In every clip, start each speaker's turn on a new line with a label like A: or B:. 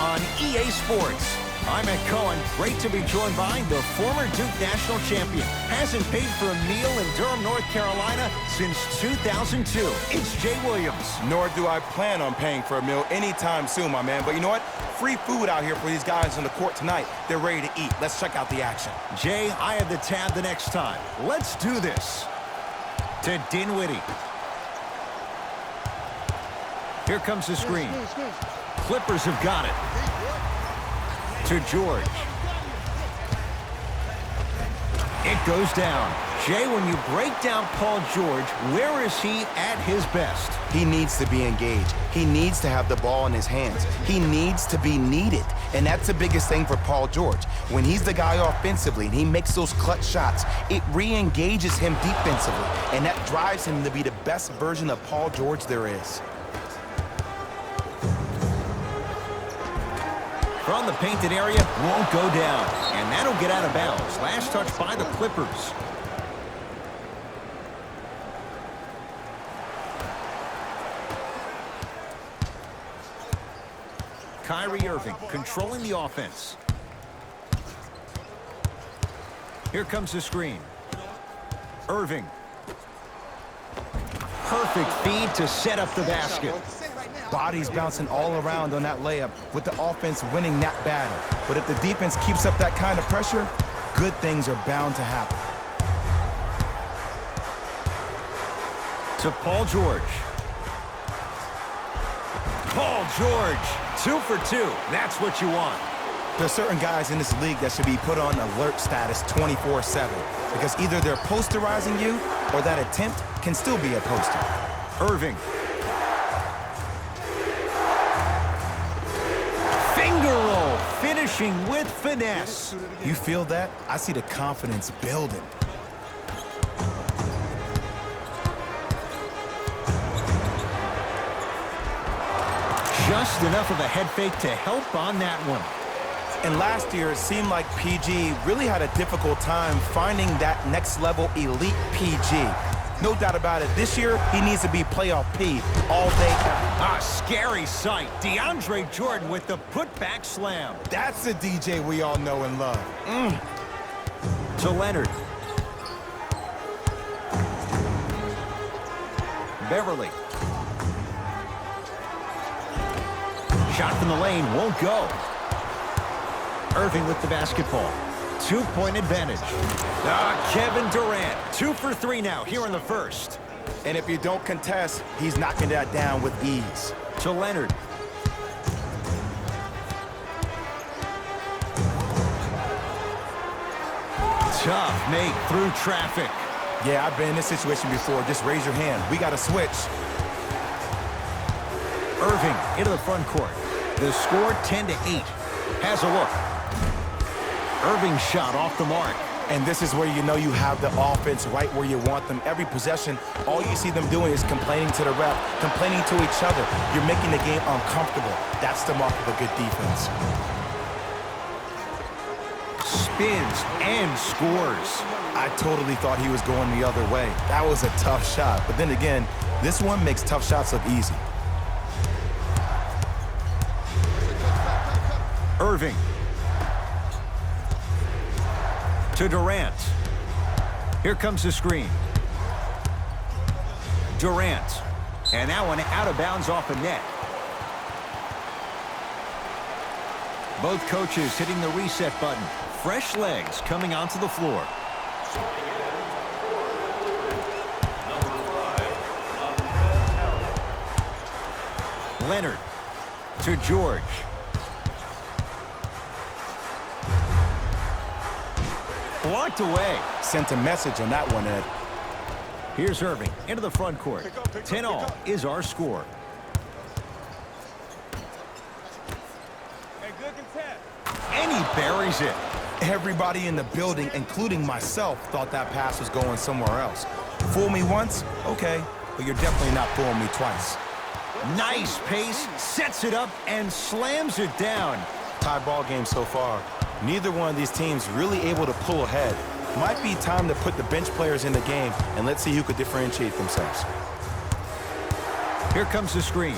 A: on EA Sports. I'm Ed Cohen. Great to be joined by the former Duke national champion. Hasn't paid for a meal in Durham, North Carolina since 2002. It's Jay Williams.
B: Nor do I plan on paying for a meal anytime soon, my man. But you know what? Free food out here for these guys on the court tonight. They're ready to eat. Let's check out the action.
A: Jay, I have the tab the next time. Let's do this. To Dinwiddie. Here comes the screen. Clippers have got it. To George. It goes down. Jay, when you break down Paul George, where is he at his best?
B: He needs to be engaged. He needs to have the ball in his hands. He needs to be needed. And that's the biggest thing for Paul George. When he's the guy offensively and he makes those clutch shots, it re-engages him defensively. And that drives him to be the best version of Paul George there is.
A: From the painted area, won't go down. And that'll get out of bounds. Last touch by the Clippers. Kyrie Irving controlling the offense. Here comes the screen. Irving. Perfect feed to set up the basket.
B: Bodies bouncing all around on that layup with the offense winning that battle. But if the defense keeps up that kind of pressure, good things are bound to happen.
A: To Paul George. Paul George, 2 for 2. That's what you want.
B: There's certain guys in this league that should be put on alert status 24/7 because either they're posterizing you or that attempt can still be a poster.
A: Irving. Finger roll, finishing with finesse.
B: You feel that? I see the confidence building.
A: Just enough of a head fake to help on that one.
B: And last year, it seemed like PG really had a difficult time finding that next level elite PG. No doubt about it, this year, he needs to be playoff P all day.
A: A scary sight. DeAndre Jordan with the putback slam.
B: That's the DJ we all know and love.
A: To Leonard. Beverly. Shot from the lane won't go. Irving with the basketball. 2-point advantage. Kevin Durant, 2 for 3 now here in the first.
B: And if you don't contest, he's knocking that down with ease.
A: To Leonard. Tough make through traffic.
B: Yeah, I've been in this situation before. Just raise your hand. We got to switch.
A: Irving into the front court. The score 10-8. Has a look. Irving's shot off the mark.
B: And this is where you know you have the offense right where you want them. Every possession, all you see them doing is complaining to the ref, complaining to each other. You're making the game uncomfortable. That's the mark of a good defense.
A: Spins and scores.
B: I totally thought he was going the other way. That was a tough shot. But then again, this one makes tough shots look easy.
A: Irving. To Durant. Here comes the screen. Durant. And that one out of bounds off a net. Both coaches hitting the reset button. Fresh legs coming onto the floor. Leonard. To George. Blocked away.
B: Sent a message on that one, Ed.
A: Here's Irving into the front court. 10-all is our score. And he buries it.
B: Everybody in the building, including myself, thought that pass was going somewhere else. Fool me once? Okay. But you're definitely not fooling me twice.
A: Nice pace, sets it up, and slams it down.
B: Tie ball game so far. Neither one of these teams really able to pull ahead. Might be time to put the bench players in the game, and let's see who could differentiate themselves.
A: Here comes the screen.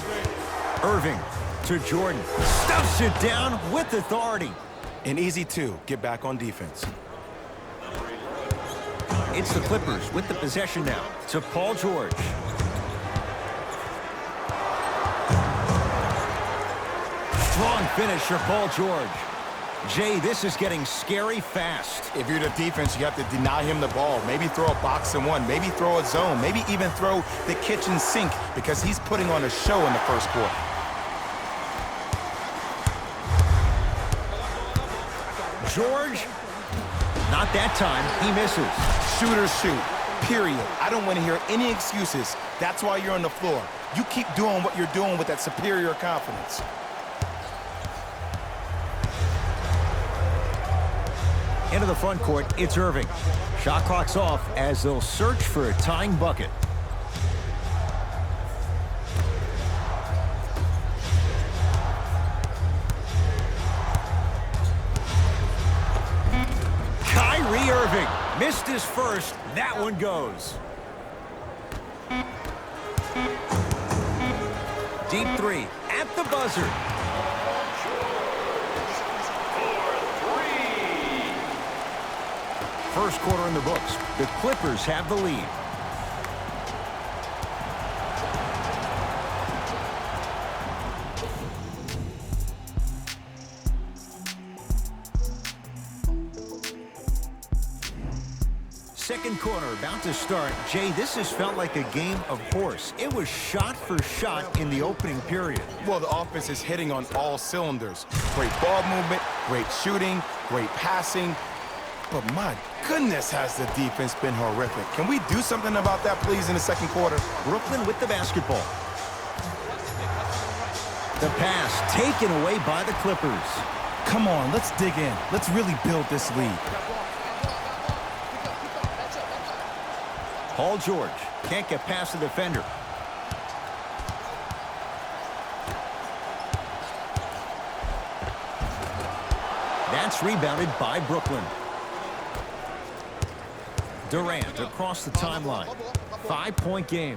A: Irving. to Jordan. Stuffs it down with authority.
B: An easy two. Get back on defense.
A: It's the Clippers with the possession now to Paul George. Strong finish for Paul George. Jay, this is getting scary fast.
B: If you're the defense, you have to deny him the ball. Maybe throw a box and one. Maybe throw a zone. Maybe even throw the kitchen sink because he's putting on a show in the first quarter.
A: George, not that time. He misses.
B: Shoot or shoot, period. I don't want to hear any excuses. That's why you're on the floor. You keep doing what you're doing with that superior confidence.
A: Into the front court, it's Irving. Shot clock's off as they'll search for a tying bucket. Kyrie Irving missed his first. That one goes. Deep three at the buzzer. First quarter in the books. The Clippers have the lead. Second quarter about to start. Jay, this has felt like a game of horse. It was shot for shot in the opening period.
B: Well, the offense is hitting on all cylinders. Great ball movement, great shooting, great passing. But my goodness, has the defense been horrific. Can we do something about that, please, in the second quarter?
A: Brooklyn with the basketball. The pass taken away by the Clippers.
B: Come on, let's dig in. Let's really build this lead.
A: Paul George can't get past the defender. That's rebounded by Brooklyn. Durant across the timeline. 5-point game.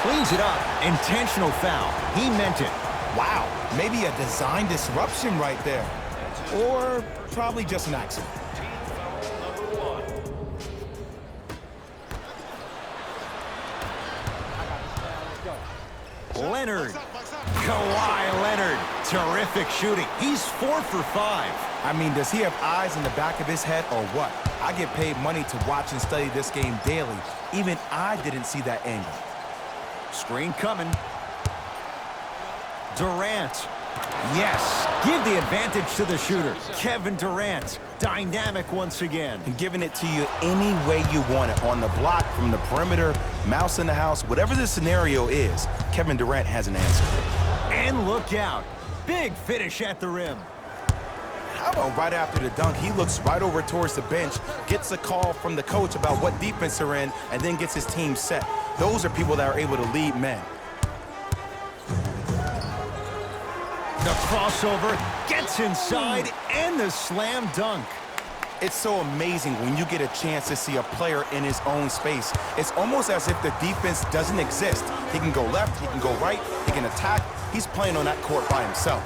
A: Cleans it up. Intentional foul. He meant it.
B: Wow, maybe a design disruption right there. Or probably just an accident.
A: Leonard. Kawhi Leonard. Terrific shooting. He's 4 for 5.
B: I mean, does he have eyes in the back of his head or what? I get paid money to watch and study this game daily. Even I didn't see that angle.
A: Screen coming. Durant. Yes. Give the advantage to the shooter. Kevin Durant. Dynamic once again.
B: And giving it to you any way you want it. On the block, from the perimeter, mouse in the house, whatever the scenario is, Kevin Durant has an answer.
A: And look out. Big finish at the rim.
B: How about right after the dunk, he looks right over towards the bench, gets a call from the coach about what defense they're in, and then gets his team set. Those are people that are able to lead men.
A: The crossover gets inside, and the slam dunk.
B: It's so amazing when you get a chance to see a player in his own space. It's almost as if the defense doesn't exist. He can go left, he can go right, he can attack. He's playing on that court by himself.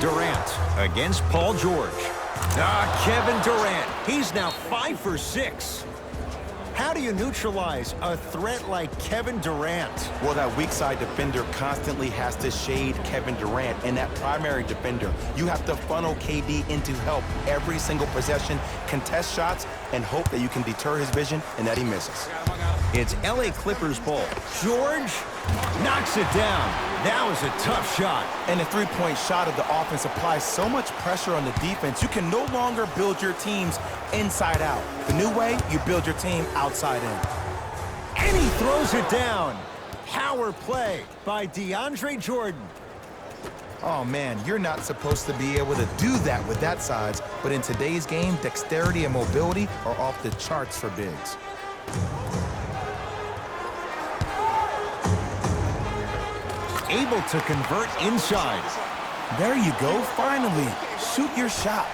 A: Durant against Paul George. Kevin Durant. He's now 5 for 6. How do you neutralize a threat like Kevin Durant?
B: Well, that weak side defender constantly has to shade Kevin Durant, and that primary defender, you have to funnel KD into help every single possession, contest shots, and hope that you can deter his vision and that he misses.
A: It's LA Clippers ball. George knocks it down. That was a tough shot.
B: And the three-point shot of the offense applies so much pressure on the defense, you can no longer build your teams inside out. The new way, you build your team outside in.
A: And he throws it down. Power play by DeAndre Jordan.
B: Oh, man, you're not supposed to be able to do that with that size, but in today's game, dexterity and mobility are off the charts for bigs.
A: Able to convert inside.
B: There you go, finally. Shoot your shot.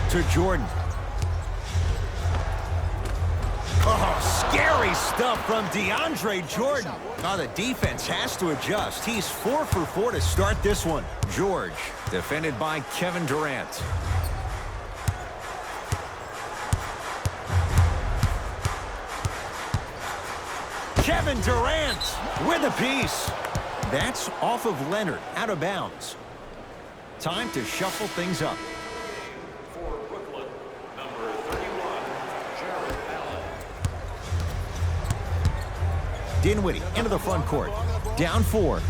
A: To Jordan. Oh, scary stuff from DeAndre Jordan. Oh, the defense has to adjust. He's 4 for 4 to start this one. George, defended by Kevin Durant. Kevin Durant with a piece. That's off of Leonard, out of bounds. Time to shuffle things up. Dinwiddie into the front court. Down 4.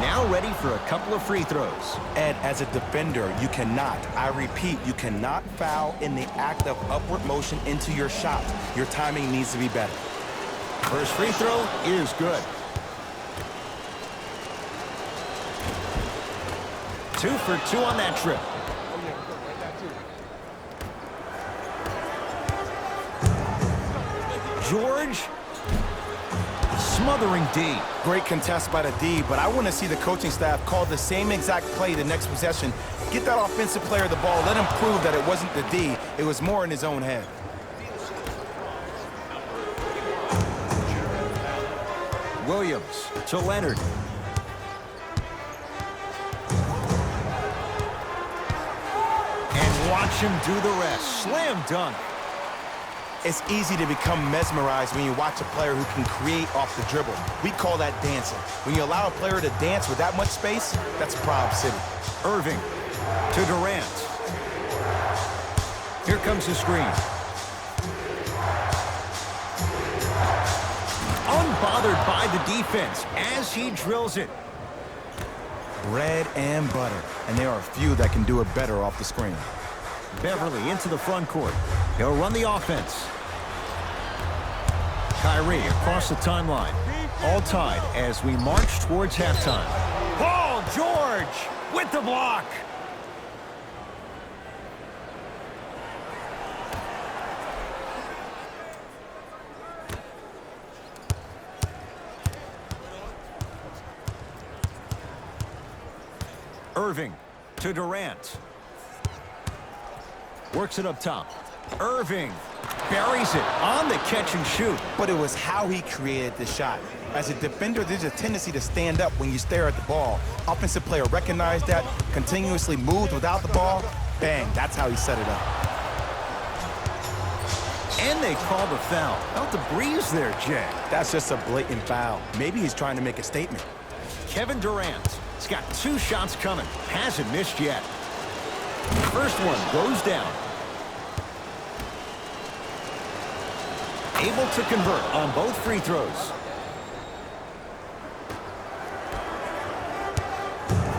A: Now ready for a couple of free throws.
B: Ed, as a defender, you cannot, I repeat, you cannot foul in the act of upward motion into your shot. Your timing needs to be better.
A: First free throw is good. 2 for 2 on that trip. George, smothering D.
B: Great contest by the D, but I want to see the coaching staff call the same exact play the next possession. Get that offensive player the ball. Let him prove that it wasn't the D. It was more in his own head.
A: Williams to Leonard. And watch him do the rest. Slam dunk.
B: It's easy to become mesmerized when you watch a player who can create off the dribble. We call that dancing. When you allow a player to dance with that much space, that's Prob City.
A: Irving to Durant. Here comes the screen. Unbothered by the defense as he drills it.
B: Bread and butter. And there are a few that can do it better off the screen.
A: Beverly into the front court. He'll run the offense. Kyrie across the timeline. All tied as we march towards halftime. Paul George with the block. Irving to Durant. Works it up top. Irving buries it on the catch and shoot.
B: But it was how he created the shot. As a defender, there's a tendency to stand up when you stare at the ball. Offensive player recognized that, continuously moved without the ball. Bang, that's how he set it up.
A: And they called a foul. Felt the breeze there, Jay.
B: That's just a blatant foul. Maybe he's trying to make a statement.
A: Kevin Durant. He's got 2 shots coming. Hasn't missed yet. First one goes down. Able to convert on both free throws.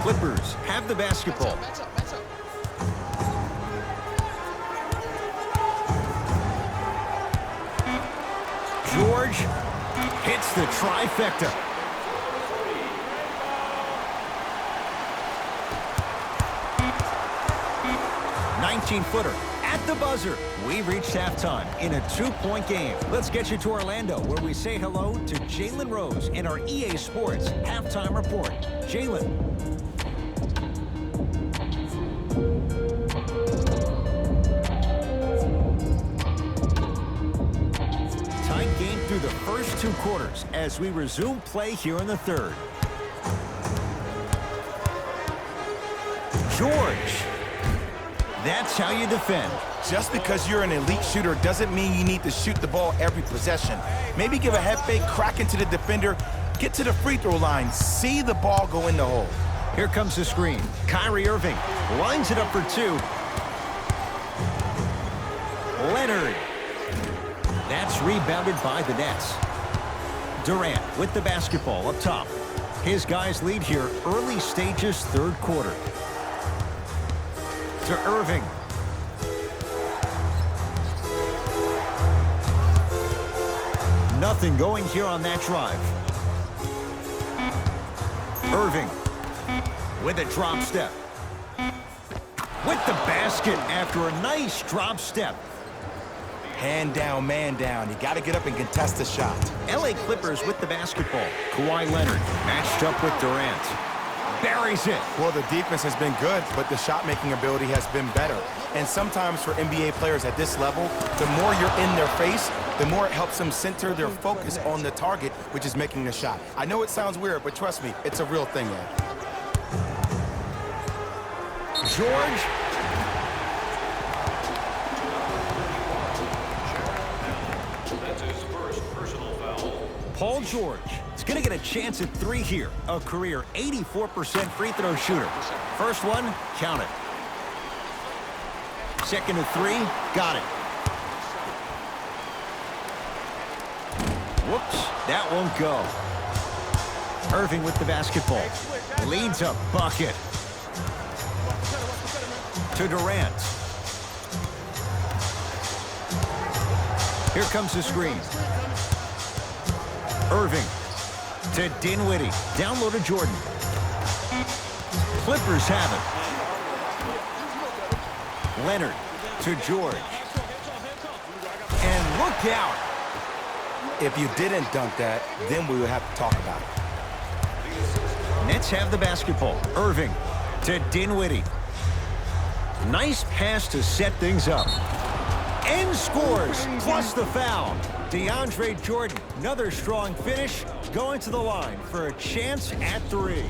A: Clippers have the basketball. George hits the trifecta. Footer at the buzzer. We reached halftime in a 2-point game. Let's get you to Orlando, where we say hello to Jalen Rose in our EA Sports halftime report. Jalen. Tight game through the first 2 quarters as we resume play here in the third. George. That's how you defend.
B: Just because you're an elite shooter doesn't mean you need to shoot the ball every possession. Maybe give a head fake, crack into the defender, get to the free throw line, see the ball go in the hole.
A: Here comes the screen. Kyrie Irving lines it up for 2. Leonard. That's rebounded by the Nets. Durant with the basketball up top. His guys lead here early stages, third quarter. To Irving. Nothing going here on that drive. Irving with a drop step. With the basket after a nice drop step.
B: Hand down, man down. You got to get up and contest the shot.
A: LA Clippers with the basketball. Kawhi Leonard matched up with Durant. Buries it.
B: Well, the defense has been good, but the shot-making ability has been better. And sometimes for NBA players at this level, the more you're in their face, the more it helps them center their focus on the target, which is making the shot. I know it sounds weird, but trust me, it's a real thing, man.
A: George.
C: That's his first personal foul.
A: Paul George is going to get a chance at 3 here. A career 84% free throw shooter. First one, count it. Second to 3, got it. Whoops, that won't go. Irving with the basketball. Leads a bucket. To Durant. Here comes the screen. Irving to Dinwiddie. Down low to Jordan. Clippers have it. Leonard to George. And look out.
B: If you didn't dunk that, then we would have to talk about it.
A: Nets have the basketball. Irving to Dinwiddie. Nice pass to set things up. And scores, plus the foul. DeAndre Jordan, another strong finish, going to the line for a chance at 3.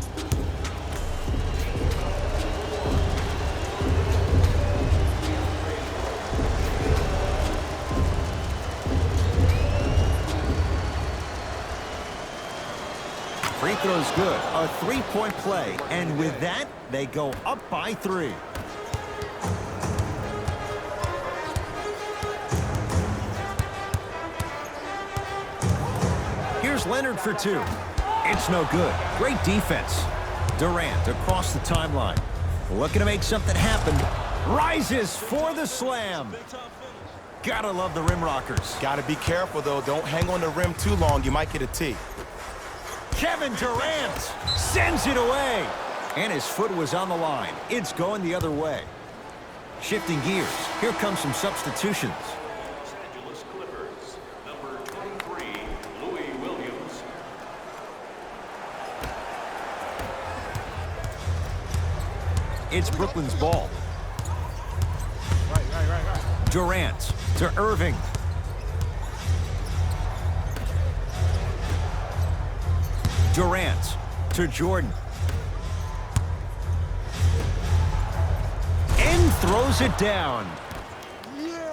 A: Free throw's good. A 3-point play. And with that, they go up by 3. Here's Leonard for 2. It's no good. Great defense. Durant across the timeline. Looking to make something happen. Rises for the slam. Gotta love the rim rockers.
B: Got to be careful, though. Don't hang on the rim too long. You might get a T.
A: Kevin Durant sends it away. And his foot was on the line. It's going the other way. Shifting gears. Here comes some substitutions.
C: Los Angeles Clippers, number 23, Louis Williams.
A: It's Brooklyn's ball. Durant to Irving. Durant to Jordan. And throws it down.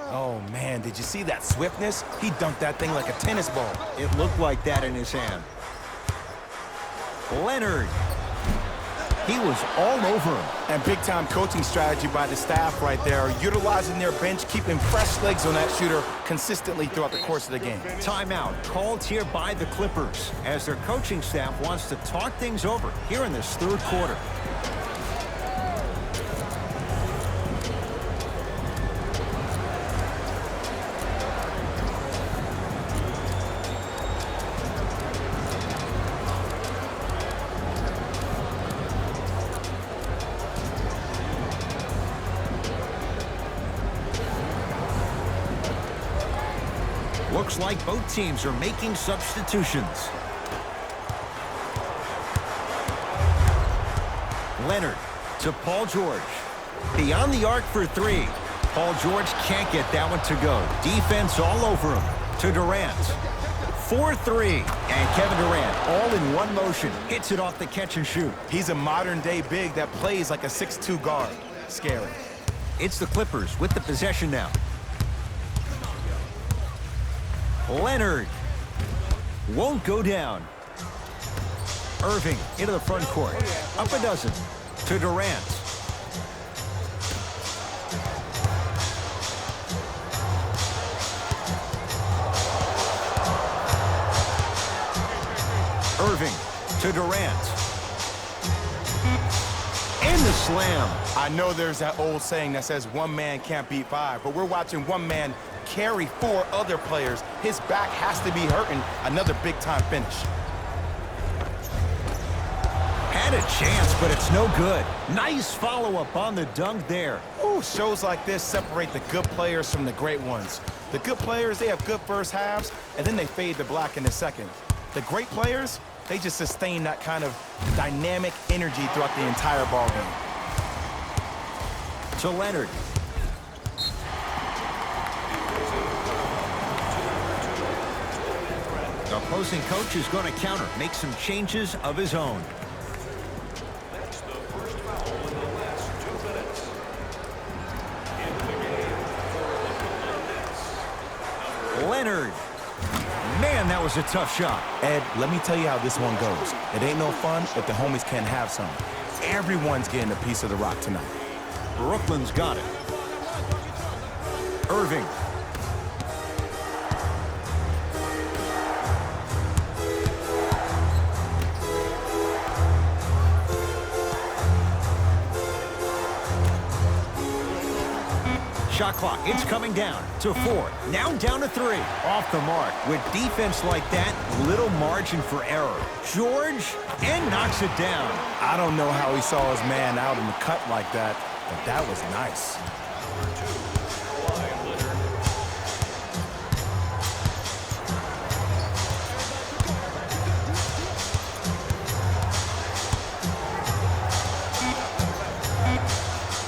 B: Oh, man, did you see that swiftness? He dunked that thing like a tennis ball.
A: It looked like that in his hand. Leonard. He was all over him.
B: And big-time coaching strategy by the staff right there, utilizing their bench, keeping fresh legs on that shooter consistently throughout the course of the game.
A: Timeout called here by the Clippers as their coaching staff wants to talk things over here in this 3rd quarter. Looks like both teams are making substitutions. Leonard to Paul George. Beyond the arc for 3. Paul George can't get that one to go. Defense all over him. To Durant. 4-3. And Kevin Durant, all in one motion, hits it off the catch and shoot.
B: He's a modern-day big that plays like a 6'2" guard. Scary.
A: It's the Clippers with the possession now. Leonard won't go down. Irving into the front court. Up a dozen. To Durant. Irving to Durant. And the slam.
B: I know there's that old saying that says one man can't beat 5, but we're watching one man carry 4 other players. His back has to be hurting. Another big-time finish.
A: Had a chance, but it's no good. Nice follow-up on the dunk there.
B: Ooh, shows like this separate the good players from the great ones. The good players, they have good first halves, and then they fade to black in the second. The great players, they just sustain that kind of dynamic energy throughout the entire ball game.
A: To Leonard. The opposing coach is going to counter, make some changes of his own.
C: That's the first foul in the last 2 minutes. Into the game for the Brooklyn Nets.
A: Leonard. Man, that was a tough shot.
B: Ed, let me tell you how this one goes. It ain't no fun if the homies can't have some. Everyone's getting a piece of the rock tonight.
A: Brooklyn's got it. Irving. Shot clock, it's coming down to 4. Now down to 3. Off the mark. With defense like that, little margin for error. George, and knocks it down.
B: I don't know how he saw his man out in the cut like that, but that was nice.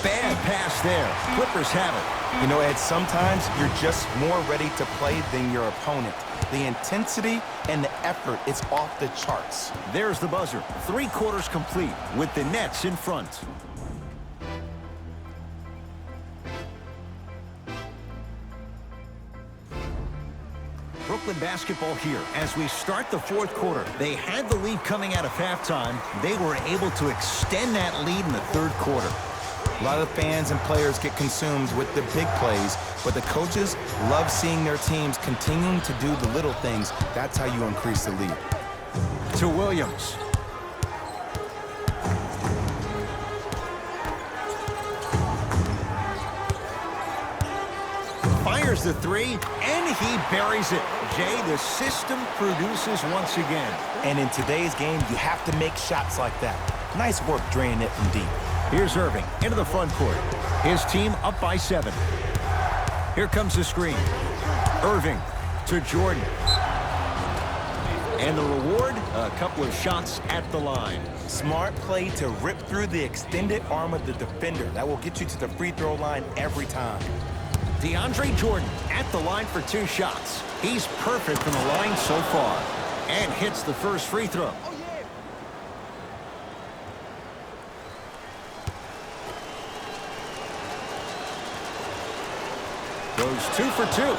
A: Bad pass there. Clippers have it.
B: You know, Ed, sometimes you're just more ready to play than your opponent. The intensity and the effort, it's off the charts.
A: There's the buzzer. 3 quarters complete with the Nets in front. Brooklyn basketball here as we start the 4th quarter. They had the lead coming out of halftime. They were able to extend that lead in the 3rd quarter.
B: A lot of fans and players get consumed with the big plays, but the coaches love seeing their teams continuing to do the little things. That's how you increase the lead.
A: To Williams. Fires the 3, and he buries it. Jay, the system produces once again.
B: And in today's game, you have to make shots like that. Nice work draining it from deep.
A: Here's Irving into the front court. His team up by 7. Here comes the screen. Irving to Jordan. And the reward, a couple of shots at the line.
B: Smart play to rip through the extended arm of the defender. That will get you to the free throw line every time.
A: DeAndre Jordan at the line for 2 shots. He's perfect from the line so far. And hits the first free throw. Goes 2 for 2.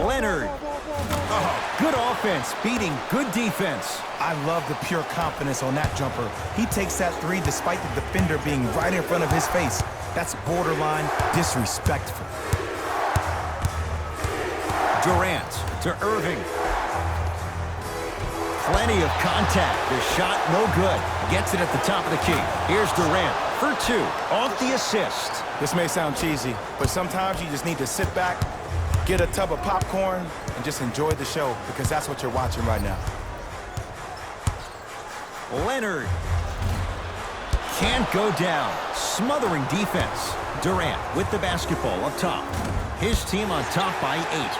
A: Leonard. Oh, good offense, beating good defense.
B: I love the pure confidence on that jumper. He takes that 3 despite the defender being right in front of his face. That's borderline disrespectful.
A: Durant to Irving. Plenty of contact. The shot no good. Gets it at the top of the key. Here's Durant for 2 off the assist.
B: This may sound cheesy, but sometimes you just need to sit back, get a tub of popcorn, and just enjoy the show, because that's what you're watching right now.
A: Leonard can't go down. Smothering defense. Durant with the basketball up top. His team on top by 8.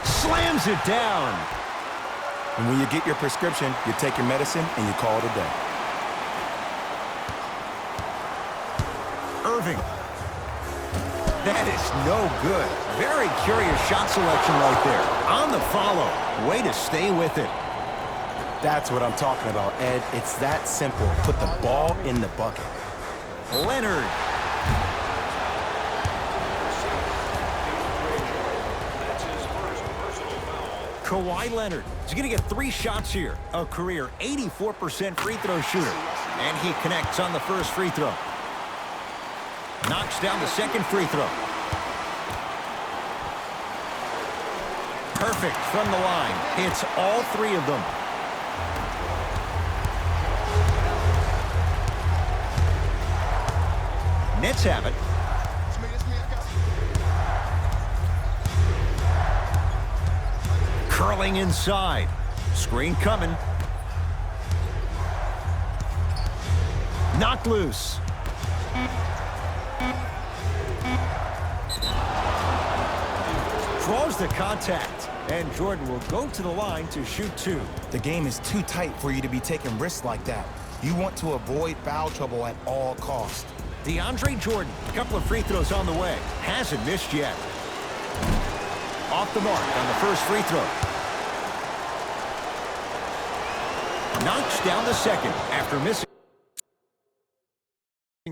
A: Slams it down.
B: And when you get your prescription, you take your medicine and you call it a day.
A: Irving. That is no good. Very curious shot selection right there. On the follow. Way to stay with it.
B: That's what I'm talking about, Ed. It's that simple. Put the ball in the bucket.
A: Leonard. Kawhi Leonard is going to get 3 shots here. A career 84% free throw shooter. And he connects on the first free throw. Knocks down the second free throw. Perfect from the line. Hits all 3 of them. Nets have it. Curling inside. Screen coming. Knocked loose. Draws the contact. And Jordan will go to the line to shoot 2.
B: The game is too tight for you to be taking risks like that. You want to avoid foul trouble at all costs.
A: DeAndre Jordan, a couple of free throws on the way. Hasn't missed yet. Off the mark on the first free throw. Knocks down the second after missing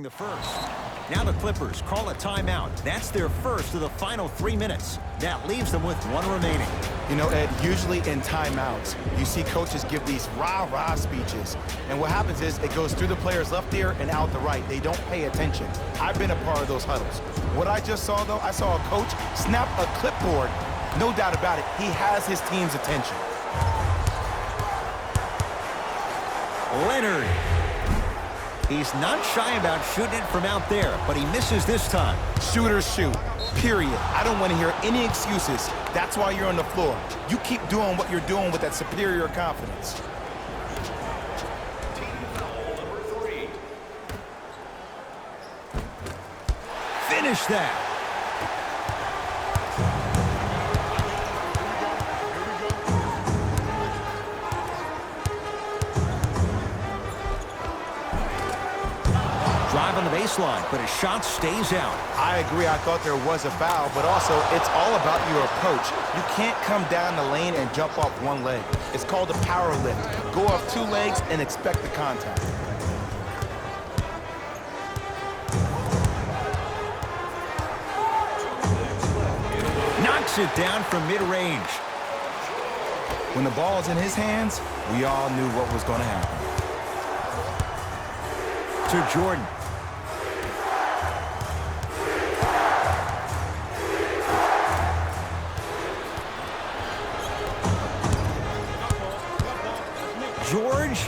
A: the first. Now the Clippers call a timeout. That's their first of the final 3 minutes. That leaves them with 1 remaining.
B: You know, Ed, usually in timeouts, you see coaches give these rah-rah speeches. And what happens is it goes through the player's left ear and out the right. They don't pay attention. I've been a part of those huddles. What I just saw, though, I saw a coach snap a clipboard. No doubt about it, he has his team's attention.
A: Leonard. He's not shy about shooting it from out there, but he misses this time.
B: Shooters shoot, period. I don't want to hear any excuses. That's why you're on the floor. You keep doing what you're doing with that superior confidence.
C: Team foul number 3.
A: Finish that. Drive on the baseline, but his shot stays out.
B: I agree. I thought there was a foul, but also it's all about your approach. You can't come down the lane and jump off one leg. It's called a power lift. Go off 2 legs and expect the contact.
A: Knocks it down from mid-range.
B: When the ball is in his hands, we all knew what was going to happen.
A: To Jordan. George,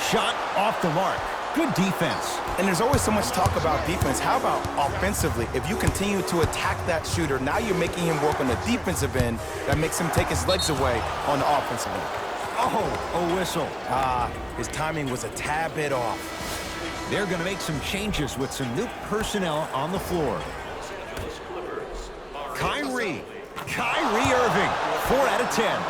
A: shot off the mark. Good defense.
B: And there's always so much talk about defense. How about offensively? If you continue to attack that shooter, now you're making him work on the defensive end. That makes him take his legs away on the offensive end.
A: Oh, a whistle.
B: His timing was a tad bit off.
A: They're going to make some changes with some new personnel on the floor. Kyrie Irving, 4 out of 10.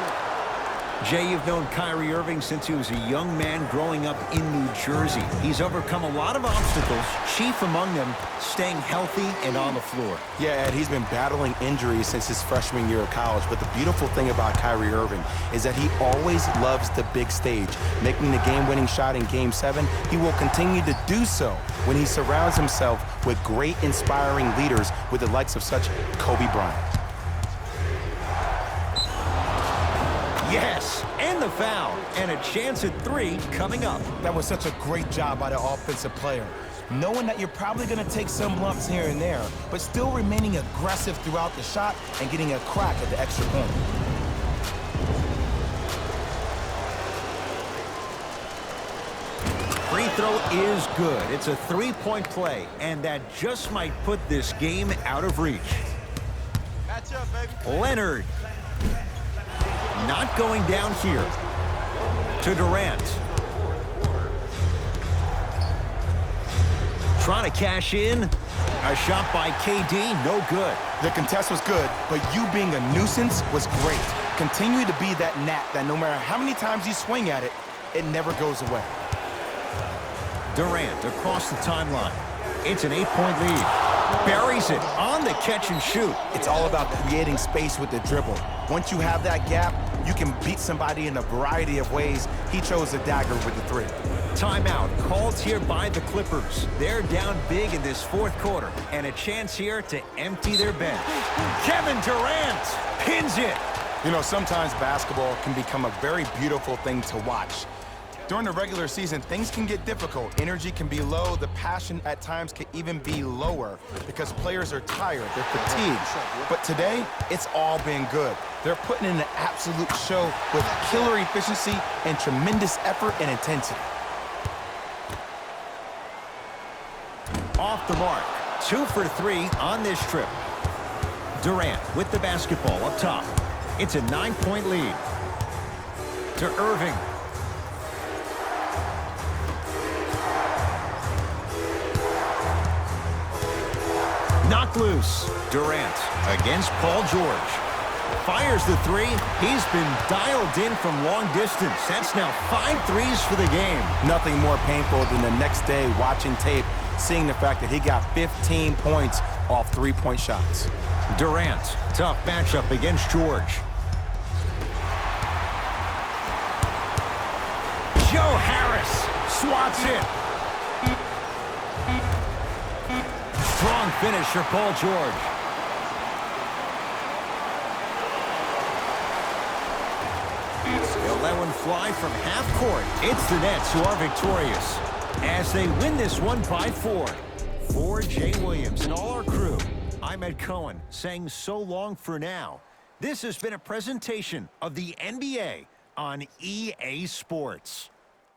A: Jay, you've known Kyrie Irving since he was a young man growing up in New Jersey. He's overcome a lot of obstacles, chief among them staying healthy and on the floor.
B: Yeah, Ed, he's been battling injuries since his freshman year of college, but the beautiful thing about Kyrie Irving is that he always loves the big stage. Making the game-winning shot in Game 7, he will continue to do so when he surrounds himself with great, inspiring leaders with the likes of such Kobe Bryant.
A: Yes, and the foul, and a chance at 3 coming up.
B: That was such a great job by the offensive player. Knowing that you're probably going to take some lumps here and there, but still remaining aggressive throughout the shot and getting a crack at the extra point.
A: Free throw is good. It's a 3-point play, and that just might put this game out of reach.
D: Catch up, baby.
A: Leonard. Not going down here. To Durant. Trying to cash in. A shot by KD, no good.
B: The contest was good, but you being a nuisance was great. Continue to be that gnat that no matter how many times you swing at it, it never goes away.
A: Durant across the timeline. It's an 8-point lead. Buries it on the catch and shoot.
B: It's all about creating space with the dribble. Once you have that gap, you can beat somebody in a variety of ways. He chose the dagger with the 3.
A: Timeout called here by the Clippers. They're down big in this 4th quarter, and a chance here to empty their bench. Kevin Durant pins it.
B: You know, sometimes basketball can become a very beautiful thing to watch. During the regular season, things can get difficult. Energy can be low. The passion at times can even be lower because players are tired. They're fatigued. But today, it's all been good. They're putting in an absolute show with killer efficiency and tremendous effort and intensity.
A: Off the mark. 2 for 3 on this trip. Durant with the basketball up top. It's a 9-point lead. To Irving. Knocked loose. Durant against Paul George. Fires the three. He's been dialed in from long distance. That's now 5 threes for the game.
B: Nothing more painful than the next day watching tape, seeing the fact that he got 15 points off three-point shots.
A: Durant, tough matchup against George. Joe Harris swats it. Strong finish for Paul George. They'll let one fly from half court. It's the Nets who are victorious as they win this one by 4. For Jay Williams and all our crew, I'm Ed Cohen saying so long for now. This has been a presentation of the NBA on EA Sports.